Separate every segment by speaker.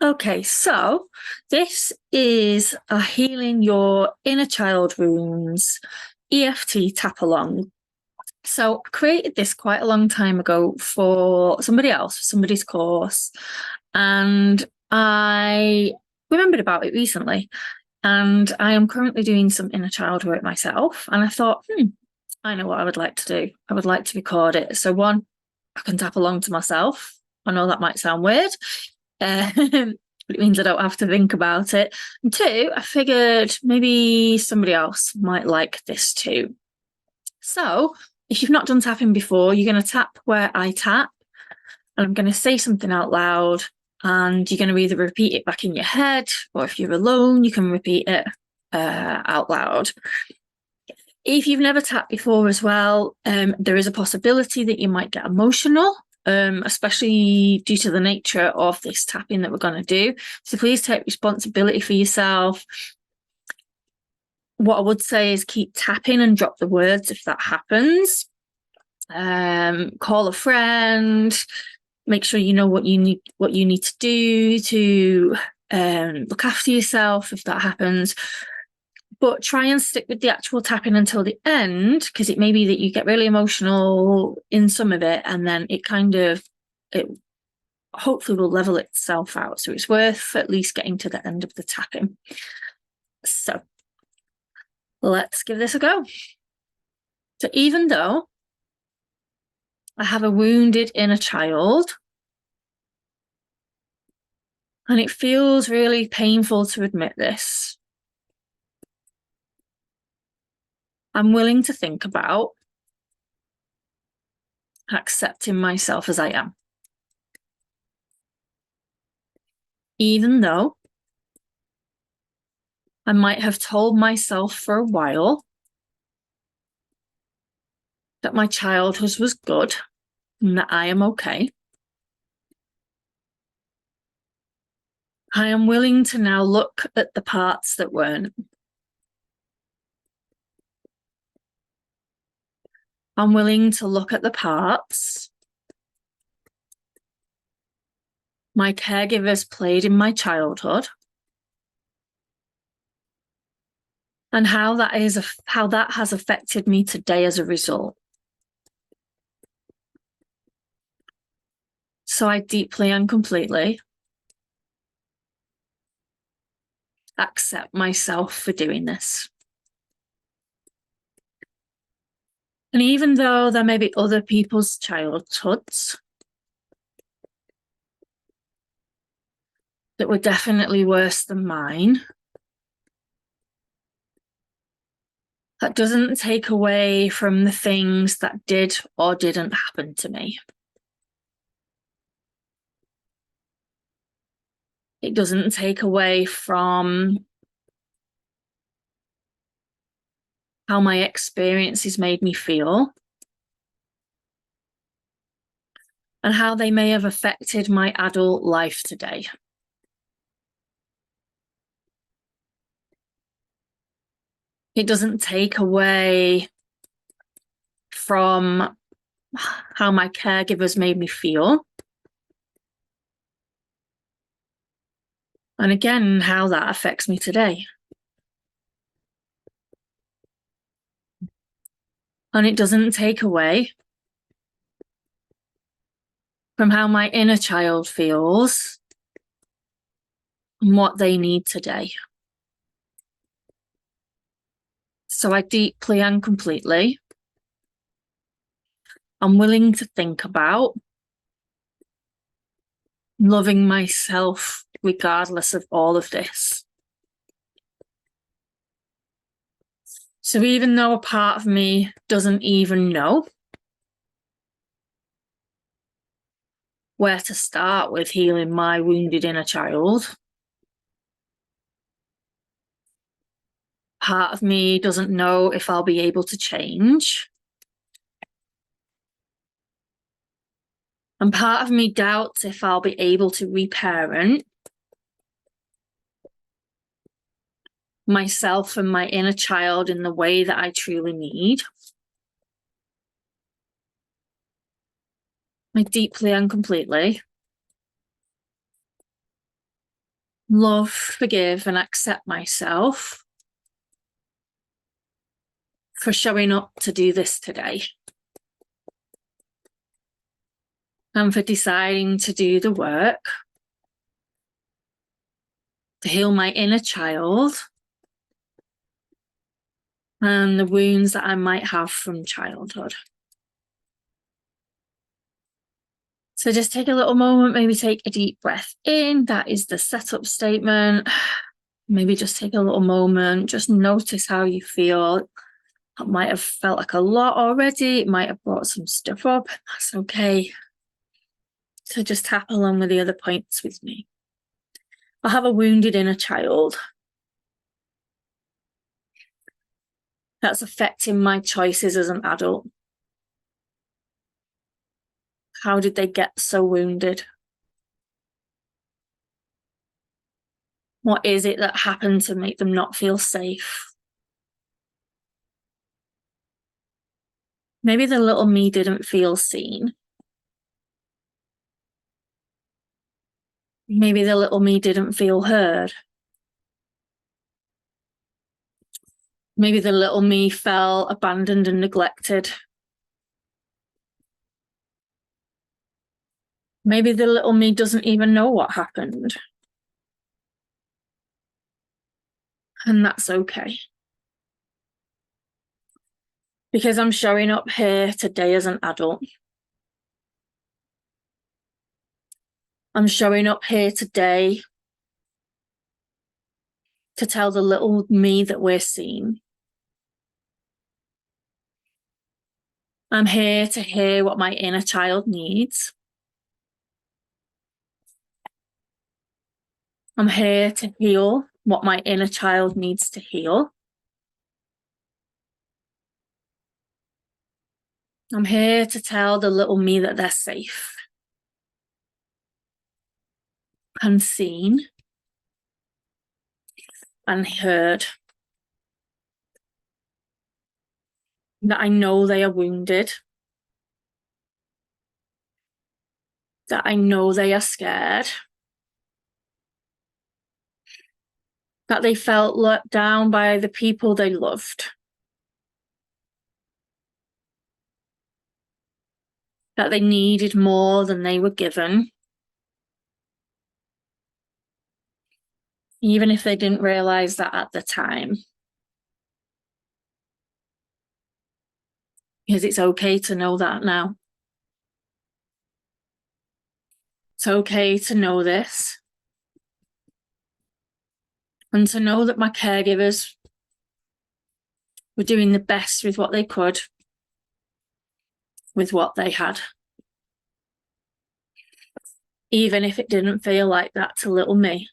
Speaker 1: Okay, so this is a healing your inner child wounds EFT tap along. So I created this quite a long time ago for somebody else, for somebody's course, and I remembered about it recently. And I am currently doing some inner child work myself. And I thought, I know what I would like to do. I would like to record it. So one, I can tap along to myself. I know that might sound weird. But it means I don't have to think about it. And two, I figured maybe somebody else might like this too. So if you've not done tapping before, you're going to tap where I tap, and I'm going to say something out loud, and you're going to either repeat it back in your head, or if you're alone, you can repeat it out loud. If you've never tapped before as well, there is a possibility that you might get emotional, especially due to the nature of this tapping that we're going to do. So please take responsibility for yourself. What I would say is keep tapping and drop the words if that happens. Call a friend. Make sure you know what you need to do to look after yourself if that happens. But try and stick with the actual tapping until the end, because it may be that you get really emotional in some of it, and then it hopefully will level itself out. So it's worth at least getting to the end of the tapping. So let's give this a go. So even though I have a wounded inner child, and it feels really painful to admit this, I'm willing to think about accepting myself as I am. Even though I might have told myself for a while that my childhood was good and that I am okay, I am willing to now look at the parts that weren't. I'm willing to look at the parts my caregivers played in my childhood, and how that has affected me today as a result. So I deeply and completely accept myself for doing this. And even though there may be other people's childhoods that were definitely worse than mine, that doesn't take away from the things that did or didn't happen to me. It doesn't take away from how my experiences made me feel and how they may have affected my adult life today. It doesn't take away from how my caregivers made me feel. And again, how that affects me today. And it doesn't take away from how my inner child feels and what they need today. So I deeply and completely am willing to think about loving myself regardless of all of this. So even though a part of me doesn't even know where to start with healing my wounded inner child, part of me doesn't know if I'll be able to change, and part of me doubts if I'll be able to reparent myself and my inner child in the way that I truly need. I deeply and completely love, forgive, and accept myself for showing up to do this today. And for deciding to do the work to heal my inner child and the wounds that I might have from childhood. So just take a little moment, maybe take a deep breath in. That is the setup statement. Maybe just take a little moment, just notice how you feel. It might have felt like a lot already. It might have brought some stuff up. That's okay. So just tap along with the other points with me. I have a wounded inner child that's affecting my choices as an adult. How did they get so wounded? What is it that happened to make them not feel safe? Maybe the little me didn't feel seen. Maybe the little me didn't feel heard. Maybe the little me felt abandoned and neglected. Maybe the little me doesn't even know what happened. And that's okay. Because I'm showing up here today as an adult. I'm showing up here today to tell the little me that we're seen. I'm here to hear what my inner child needs. I'm here to heal what my inner child needs to heal. I'm here to tell the little me that they're safe and seen and heard. That I know they are wounded. That I know they are scared. That they felt let down by the people they loved. That they needed more than they were given. Even if they didn't realize that at the time. Because it's okay to know that now. It's okay to know this. And to know that my caregivers were doing the best with what they could, with what they had. Even if it didn't feel like that to little me.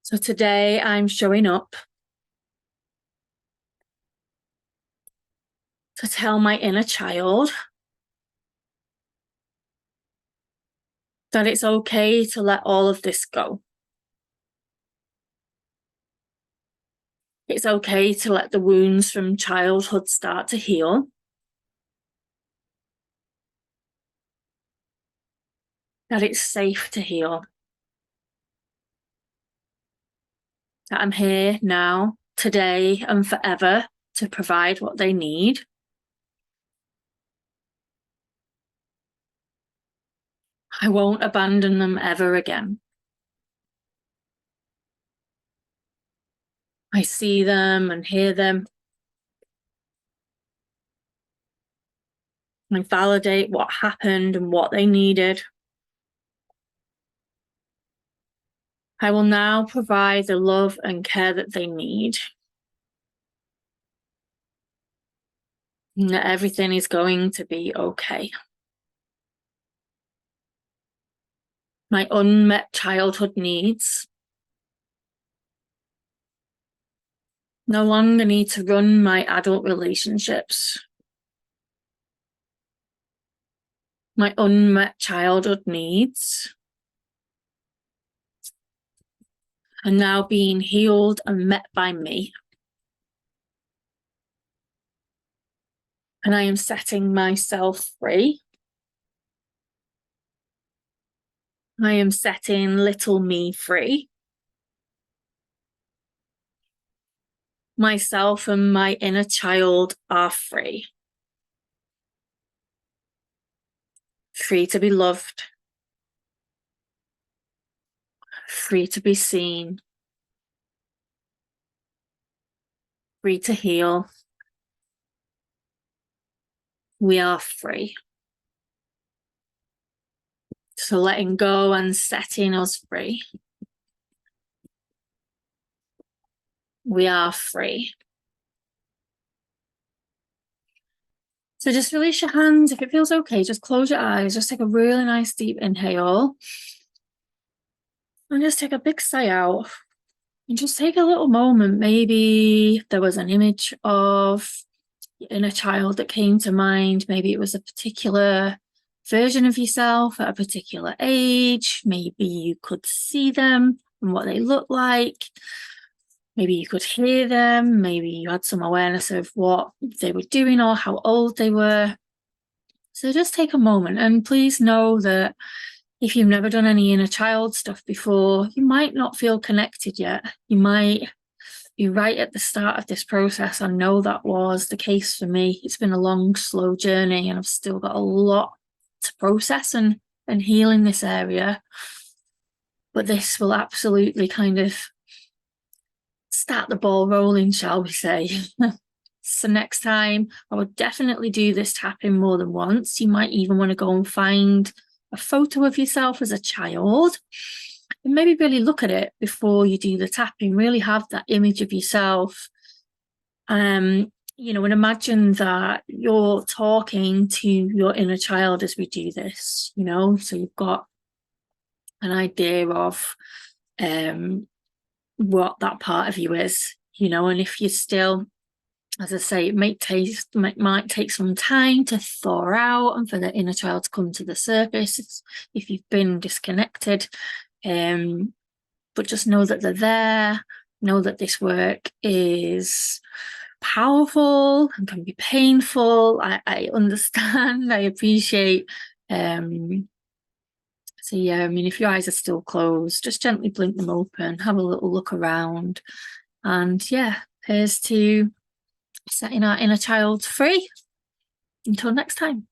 Speaker 1: So today I'm showing up to tell my inner child that it's okay to let all of this go. It's okay to let the wounds from childhood start to heal. That it's safe to heal. That I'm here now, today and forever to provide what they need. I won't abandon them ever again. I see them and hear them. I validate what happened and what they needed. I will now provide the love and care that they need. And that everything is going to be okay. My unmet childhood needs no longer need to run my adult relationships. My unmet childhood needs are now being healed and met by me. And I am setting myself free I am setting little me free. Myself and my inner child are free. Free to be loved. Free to be seen. Free to heal. We are free. So letting go and setting us free. We are free. So just release your hands. If it feels okay, just close your eyes. Just take a really nice deep inhale. And just take a big sigh out. And just take a little moment. Maybe there was an image of your inner child that came to mind. Maybe it was a particular version of yourself at a particular age. Maybe you could see them and what they look like. Maybe you could hear them. Maybe you had some awareness of what they were doing or how old they were. So just take a moment, and please know that if you've never done any inner child stuff before, you might not feel connected yet. You might be right at the start of this process. I know that was the case for me. It's been a long, slow journey, and I've still got a lot to process and heal in this area. But this will absolutely kind of start the ball rolling, shall we say. So next time, I would definitely do this tapping more than once. You might even want to go and find a photo of yourself as a child and maybe really look at it before you do the tapping. Really have that image of yourself. And imagine that you're talking to your inner child as we do this, so you've got an idea of what that part of you is, and if you're still, as I say, it might take some time to thaw out and for the inner child to come to the surface if you've been disconnected. But just know that they're there. Know that this work is powerful and can be painful. I understand. I appreciate. So yeah, I mean, if your eyes are still closed, just gently blink them open, have a little look around, and yeah, here's to setting our inner child free. Until next time.